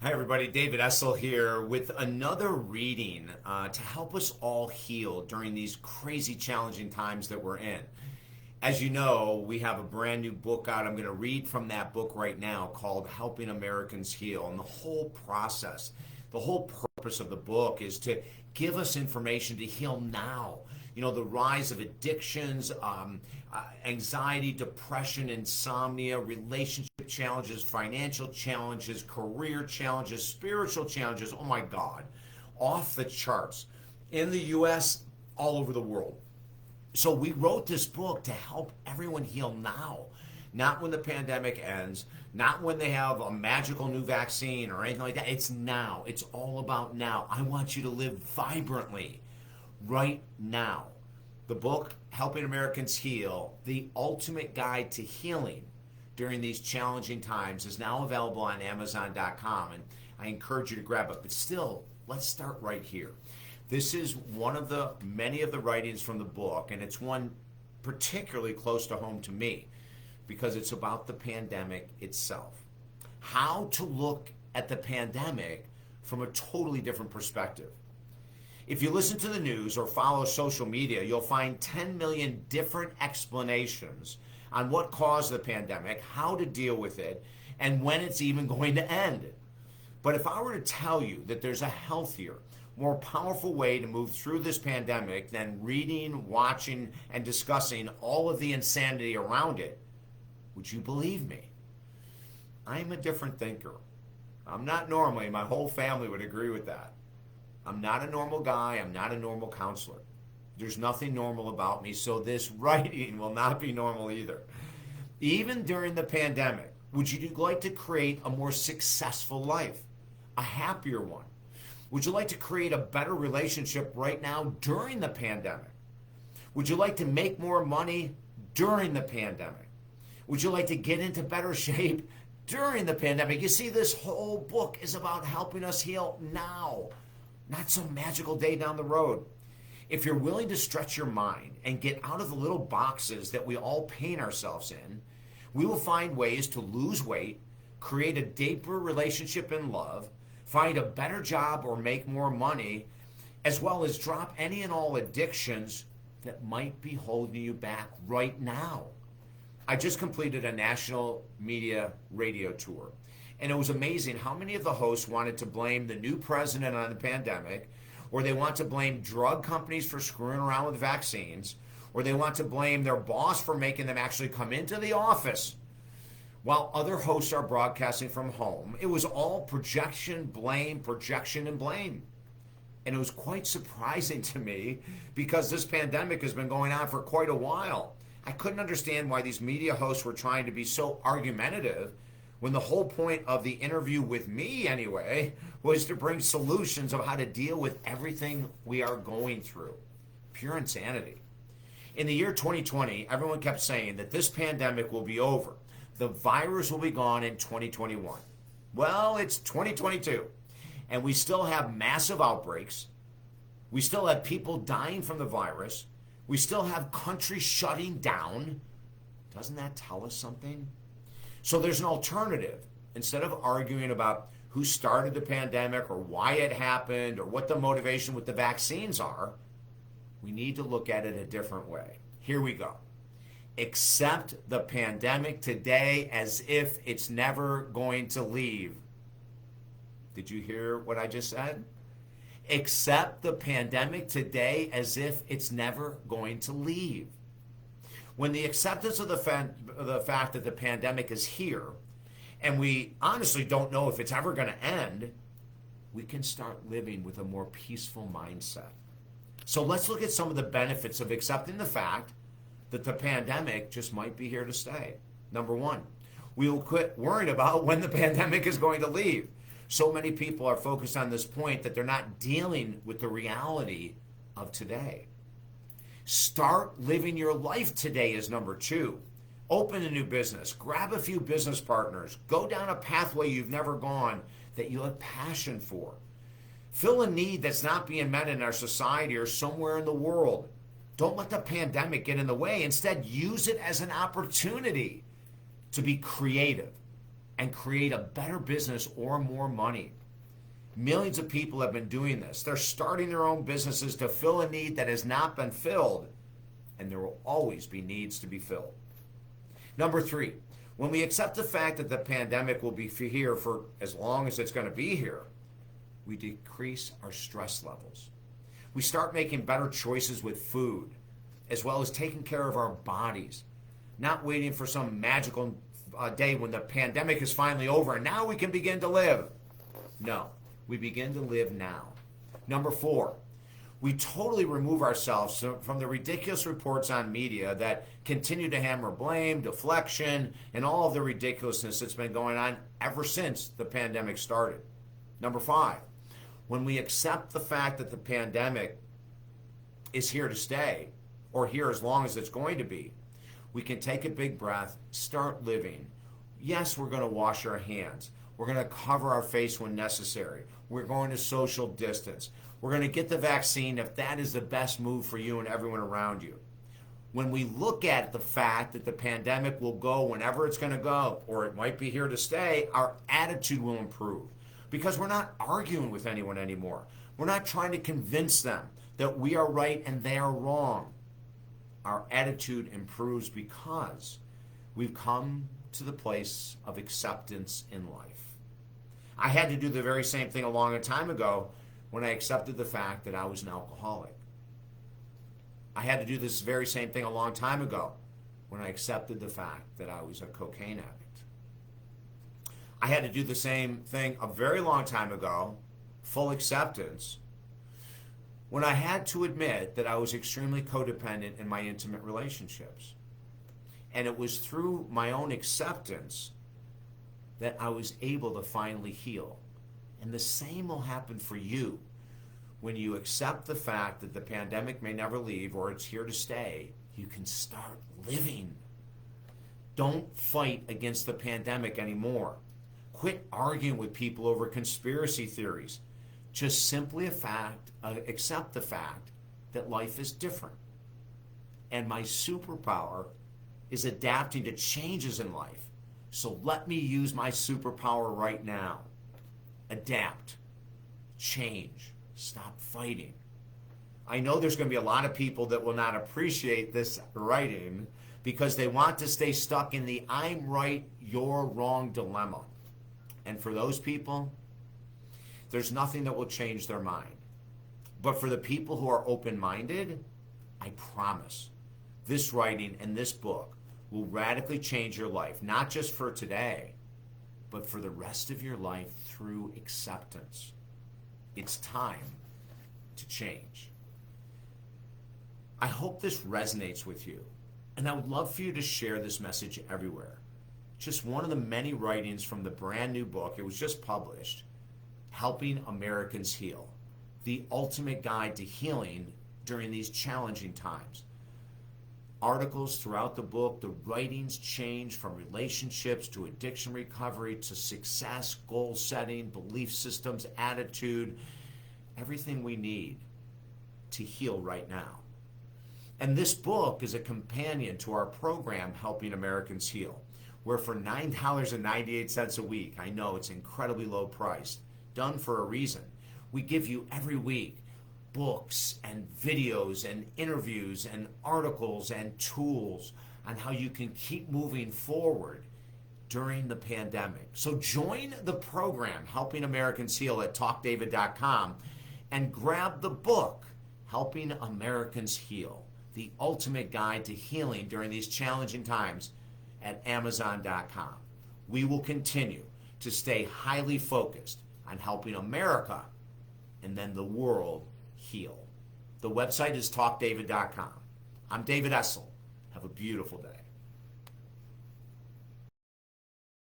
Hi, everybody. David Essel here with another reading to help us all heal during these crazy, challenging times that we're in. As you know, we have a brand new book out. I'm going to read from that book right now called Helping Americans Heal. And the whole process, the whole purpose of the book is to give us information to heal now. You know, the rise of addictions, anxiety, depression, insomnia, relationship challenges, financial challenges, career challenges, spiritual challenges. Oh my God, off the charts in the US, all over the world. So we wrote this book to help everyone heal now, not when the pandemic ends, not when they have a magical new vaccine or anything like that. It's now. It's all about now. I want you to live vibrantly right now. The book, Helping Americans Heal, the ultimate guide to healing during these challenging times, is now available on Amazon.com, and I encourage you to grab it. But still, let's start right here. This is one of the many of the writings from the book, and it's one particularly close to home to me because it's about the pandemic itself. How to look at the pandemic from a totally different perspective. If you listen to the news or follow social media, you'll find 10 million different explanations on what caused the pandemic, how to deal with it, and when it's even going to end. But if I were to tell you that there's a healthier, more powerful way to move through this pandemic than reading, watching, and discussing all of the insanity around it, would you believe me? I'm a different thinker. I'm not normally, my whole family would agree with that. I'm not a normal guy. I'm not a normal counselor. There's nothing normal about me, so this writing will not be normal either. Even during the pandemic, would you like to create a more successful life, a happier one? Would you like to create a better relationship right now during the pandemic? Would you like to make more money during the pandemic? Would you like to get into better shape during the pandemic? You see, this whole book is about helping us heal now, not some magical day down the road. If you're willing to stretch your mind and get out of the little boxes that we all paint ourselves in, we will find ways to lose weight, create a deeper relationship in love, find a better job or make more money, as well as drop any and all addictions that might be holding you back right now. I just completed a national media radio tour, and it was amazing how many of the hosts wanted to blame the new president on the pandemic, or they want to blame drug companies for screwing around with vaccines, or they want to blame their boss for making them actually come into the office, while other hosts are broadcasting from home. It was all projection, and blame. And it was quite surprising to me because this pandemic has been going on for quite a while. I couldn't understand why these media hosts were trying to be so argumentative when the whole point of the interview with me, anyway, was to bring solutions of how to deal with everything we are going through. Pure insanity. In the year 2020, everyone kept saying that this pandemic will be over. The virus will be gone in 2021. Well, it's 2022, and we still have massive outbreaks. We still have people dying from the virus. We still have countries shutting down. Doesn't that tell us something? So there's an alternative. Instead of arguing about who started the pandemic or why it happened or what the motivation with the vaccines are, we need to look at it a different way. Here we go. Accept the pandemic today as if it's never going to leave. Did you hear what I just said? Accept the pandemic today as if it's never going to leave. When the acceptance of the fact that the pandemic is here, and we honestly don't know if it's ever going to end, we can start living with a more peaceful mindset. So let's look at some of the benefits of accepting the fact that the pandemic just might be here to stay. Number one, we will quit worrying about when the pandemic is going to leave. So many people are focused on this point that they're not dealing with the reality of today. Start living your life today is number two. Open a new business, grab a few business partners, go down a pathway you've never gone that you have passion for. Fill a need that's not being met in our society or somewhere in the world. Don't let the pandemic get in the way. Instead, use it as an opportunity to be creative, and create a better business or more money. Millions of people have been doing this. They're starting their own businesses to fill a need that has not been filled, and there will always be needs to be filled. Number 3, when we accept the fact that the pandemic will be here for as long as it's going to be here, we decrease our stress levels. We start making better choices with food, as well as taking care of our bodies, not waiting for some magical day when the pandemic is finally over and now we can begin to live. No, we begin to live now. Number 4, we totally remove ourselves from the ridiculous reports on media that continue to hammer blame, deflection, and all of the ridiculousness that's been going on ever since the pandemic started. Number 5, when we accept the fact that the pandemic is here to stay, or here as long as it's going to be, we can take a big breath, start living. Yes, we're going to wash our hands. We're going to cover our face when necessary. We're going to social distance. We're going to get the vaccine if that is the best move for you and everyone around you. When we look at the fact that the pandemic will go whenever it's going to go, or it might be here to stay, our attitude will improve because we're not arguing with anyone anymore. We're not trying to convince them that we are right and they are wrong. Our attitude improves because we've come to the place of acceptance in life. I had to do the very same thing a long time ago when I accepted the fact that I was an alcoholic. I had to do this very same thing a long time ago when I accepted the fact that I was a cocaine addict. I had to do the same thing a very long time ago, full acceptance, when I had to admit that I was extremely codependent in my intimate relationships. And it was through my own acceptance that I was able to finally heal. And the same will happen for you. When you accept the fact that the pandemic may never leave or it's here to stay, you can start living. Don't fight against the pandemic anymore. Quit arguing with people over conspiracy theories. Just simply accept the fact that life is different. And my superpower is adapting to changes in life. So let me use my superpower right now. Adapt. Change. Stop fighting. I know there's going to be a lot of people that will not appreciate this writing because they want to stay stuck in the I'm right, you're wrong dilemma. And for those people, there's nothing that will change their mind. But for the people who are open-minded, I promise this writing and this book will radically change your life, not just for today, but for the rest of your life through acceptance. It's time to change. I hope this resonates with you, and I would love for you to share this message everywhere. Just one of the many writings from the brand new book, it was just published, Helping Americans Heal, the ultimate guide to healing during these challenging times. Articles throughout the book, the writings change from relationships to addiction recovery to success, goal setting, belief systems, attitude, everything we need to heal right now. And this book is a companion to our program, Helping Americans Heal, where for $9.98 a week, I know it's incredibly low priced, done for a reason, we give you every week books and videos and interviews and articles and tools on how you can keep moving forward during the pandemic. So join the program, Helping Americans Heal, at talkdavid.com and grab the book, Helping Americans Heal, the ultimate guide to healing during these challenging times, at amazon.com. We will continue to stay highly focused on helping America and then the world heal. The website is talkdavid.com. I'm David Essel. Have a beautiful day.